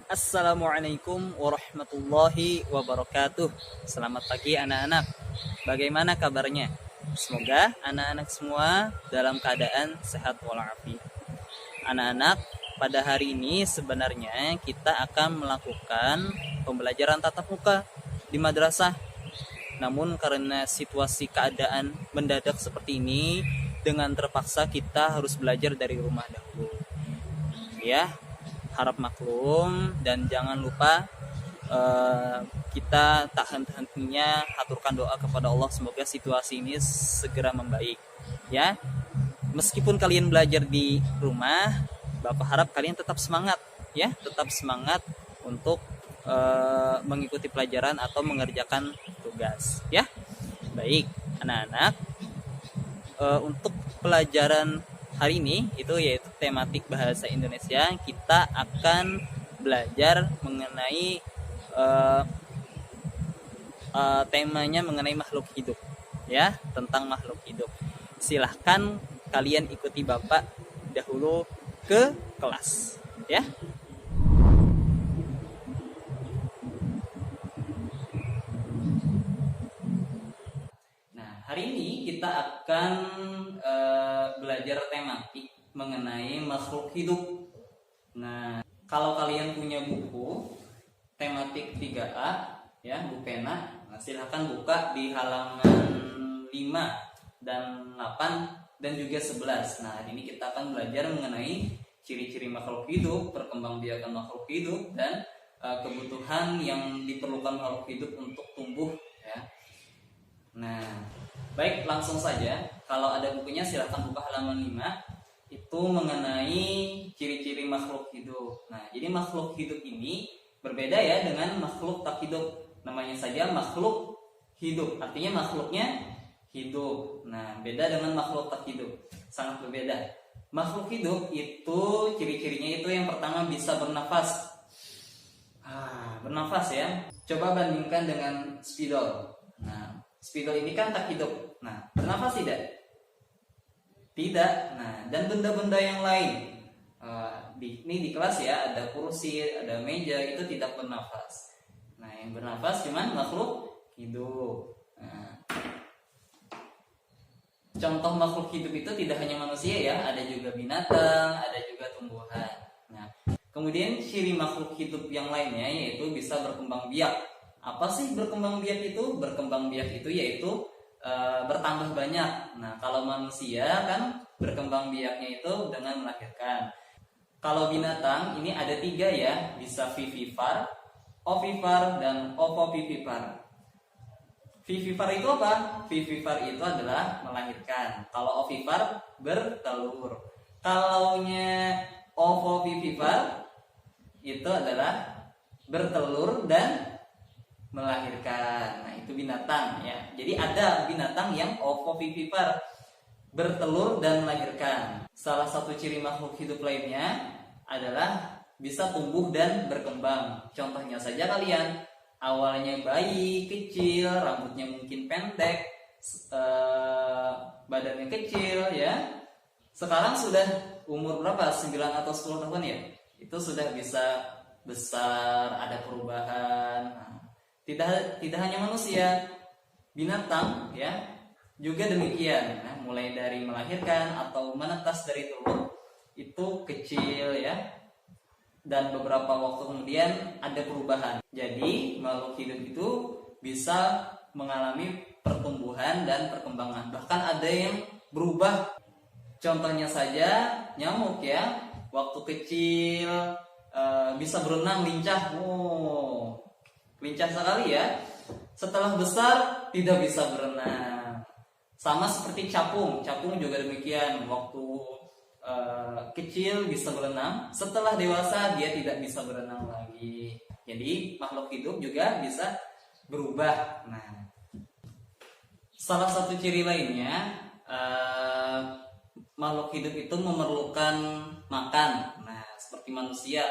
Assalamualaikum warahmatullahi wabarakatuh. Selamat pagi anak-anak. Bagaimana kabarnya? Semoga anak-anak semua dalam keadaan sehat walafiat. Anak-anak, pada hari ini sebenarnya kita akan melakukan pembelajaran tatap muka di madrasah. Namun karena situasi keadaan mendadak seperti ini, dengan terpaksa kita harus belajar dari rumah dahulu. Ya, harap maklum dan jangan lupa kita tak henti-hentinya haturkan doa kepada Allah semoga situasi ini segera membaik. Ya, meskipun kalian belajar di rumah, Bapak harap kalian tetap semangat, ya, tetap semangat untuk mengikuti pelajaran atau mengerjakan tugas. Ya, baik, anak-anak. Untuk pelajaran hari ini itu yaitu tematik bahasa Indonesia. Kita akan belajar mengenai temanya mengenai makhluk hidup, ya, tentang makhluk hidup. Silahkan kalian ikuti Bapak dahulu ke kelas, ya. Nah, hari ini kita akan belajar tematik mengenai makhluk hidup. Nah, kalau kalian punya buku tematik 3A, ya, buku pena, nah, silahkan buka di halaman 5 dan 8 dan juga 11. Nah, hari ini kita akan belajar mengenai ciri-ciri makhluk hidup, perkembangbiakan makhluk hidup, dan kebutuhan yang diperlukan makhluk hidup untuk tumbuh, ya. Nah, baik, langsung saja. Kalau ada bukunya silahkan buka halaman 5. Itu mengenai ciri-ciri makhluk hidup. Nah, jadi makhluk hidup ini berbeda ya dengan makhluk tak hidup. Namanya saja makhluk hidup, artinya makhluknya hidup. Nah, beda dengan makhluk tak hidup, sangat berbeda. Makhluk hidup itu ciri-cirinya itu yang pertama bisa bernafas. Bernafas ya. Coba bandingkan dengan spidol. Nah, spidol ini kan tak hidup. Nah, bernafas tidak? Tidak. Nah, dan benda-benda yang lain, ini di kelas ya, ada kursi, ada meja, itu tidak bernafas. Nah, yang bernafas cuman makhluk hidup. Nah, contoh makhluk hidup itu tidak hanya manusia ya, ada juga binatang, ada juga tumbuhan. Nah, kemudian ciri makhluk hidup yang lainnya yaitu bisa berkembang biak. Apa sih berkembang biak itu? Berkembang biak itu yaitu bertambah banyak. Nah, kalau manusia kan berkembang biaknya itu dengan melahirkan. Kalau binatang ini ada 3 ya, bisa vivipar, ovipar, dan ovovivipar. Vivipar itu apa? Vivipar itu adalah melahirkan. Kalau ovipar bertelur. Kalaunya ovovivipar itu adalah bertelur dan melahirkan. Nah, itu binatang ya. Jadi ada binatang yang ovovivipar, bertelur dan melahirkan. Salah satu ciri makhluk hidup lainnya adalah bisa tumbuh dan berkembang. Contohnya saja kalian, awalnya bayi kecil, rambutnya mungkin pendek, badannya kecil ya. Sekarang sudah umur berapa? 9 atau 10 tahun ya? Itu sudah bisa besar, ada perubahan. Tidak hanya manusia, binatang ya juga demikian. Nah, mulai dari melahirkan atau menetas dari telur itu kecil ya, dan beberapa waktu kemudian ada perubahan. Jadi makhluk hidup itu bisa mengalami pertumbuhan dan perkembangan. Bahkan ada yang berubah. Contohnya saja nyamuk ya, waktu kecil bisa berenang lincah. Lincah sekali ya. Setelah besar tidak bisa berenang. Sama seperti capung juga demikian. Waktu kecil bisa berenang, setelah dewasa dia tidak bisa berenang lagi. Jadi makhluk hidup juga bisa berubah. Nah, salah satu ciri lainnya, makhluk hidup itu memerlukan makan. Nah, seperti manusia,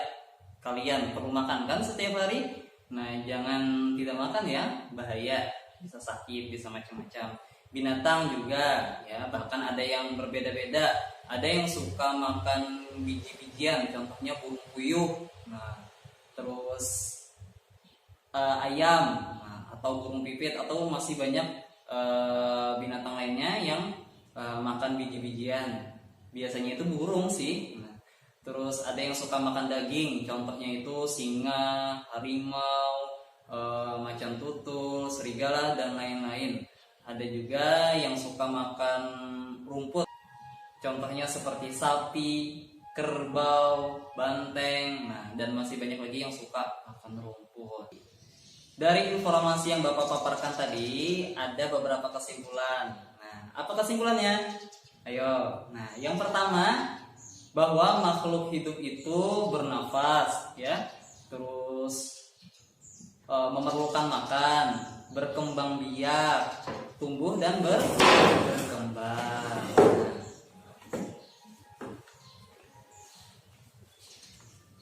kalian perlu makan kan setiap hari. Nah, jangan tidak makan ya, bahaya, bisa sakit, bisa macam-macam. Binatang juga ya, bahkan ada yang berbeda-beda. Ada yang suka makan biji-bijian, contohnya burung puyuh. Nah, terus ayam, atau burung pipit, atau masih banyak binatang lainnya yang makan biji-bijian. Biasanya itu burung sih. Terus ada yang suka makan daging, contohnya itu singa, harimau, macan tutul, serigala, dan lain-lain. Ada juga yang suka makan rumput, contohnya seperti sapi, kerbau, banteng, dan masih banyak lagi yang suka makan rumput. Dari informasi yang Bapak paparkan tadi, ada beberapa kesimpulan. Nah, apa kesimpulannya? Ayo. Nah, yang pertama, bahwa makhluk hidup itu bernafas, ya, terus memerlukan makan, berkembang biak, tumbuh dan berkembang.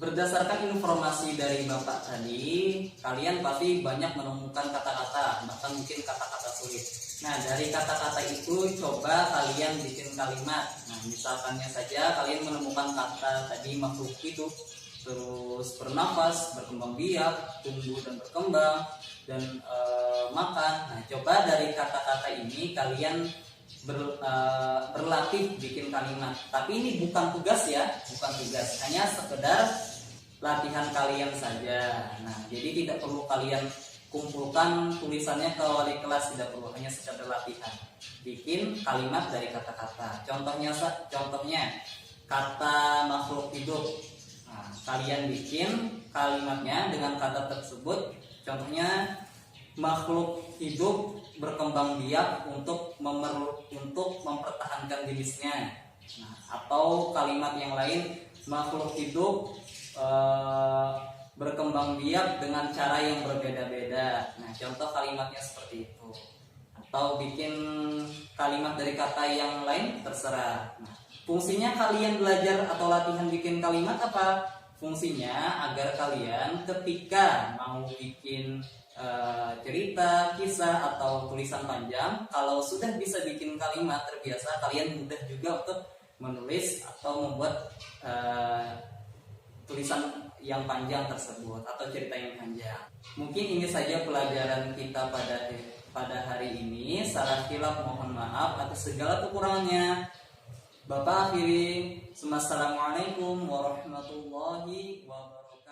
Berdasarkan informasi dari Bapak tadi, kalian pasti banyak menemukan kata-kata, bahkan mungkin kata-kata sulit. Nah, dari kata-kata itu coba kalian bikin kalimat. Nah, misalkannya saja kalian menemukan kata tadi makhluk hidup, terus bernafas, berkembang biak, tumbuh dan berkembang, dan makan. Nah, coba dari kata-kata ini kalian berlatih bikin kalimat. Tapi ini bukan tugas ya, bukan tugas, hanya sekedar latihan kalian saja. Nah, jadi tidak perlu kalian kumpulkan tulisannya ke wali kelas, tidak perlu, hanya sekedar latihan bikin kalimat dari kata-kata. Contohnya kata makhluk hidup. Nah, kalian bikin kalimatnya dengan kata tersebut. Contohnya, makhluk hidup berkembang biak untuk mempertahankan jenisnya. Nah, atau kalimat yang lain, makhluk hidup berkembang biak dengan cara yang berbeda-beda. Nah, contoh kalimatnya seperti itu. Atau bikin kalimat dari kata yang lain, terserah. Nah, fungsinya kalian belajar atau latihan bikin kalimat apa? Fungsinya agar kalian ketika mau bikin cerita, kisah, atau tulisan panjang, kalau sudah bisa bikin kalimat terbiasa, kalian mudah juga untuk menulis atau membuat tulisan yang panjang tersebut atau cerita yang panjang. Mungkin ini saja pelajaran kita pada hari ini. Salah khilaf mohon maaf atas segala kekurangannya. Bapak akhiri. Assalamualaikum warahmatullahi wabarakatuh.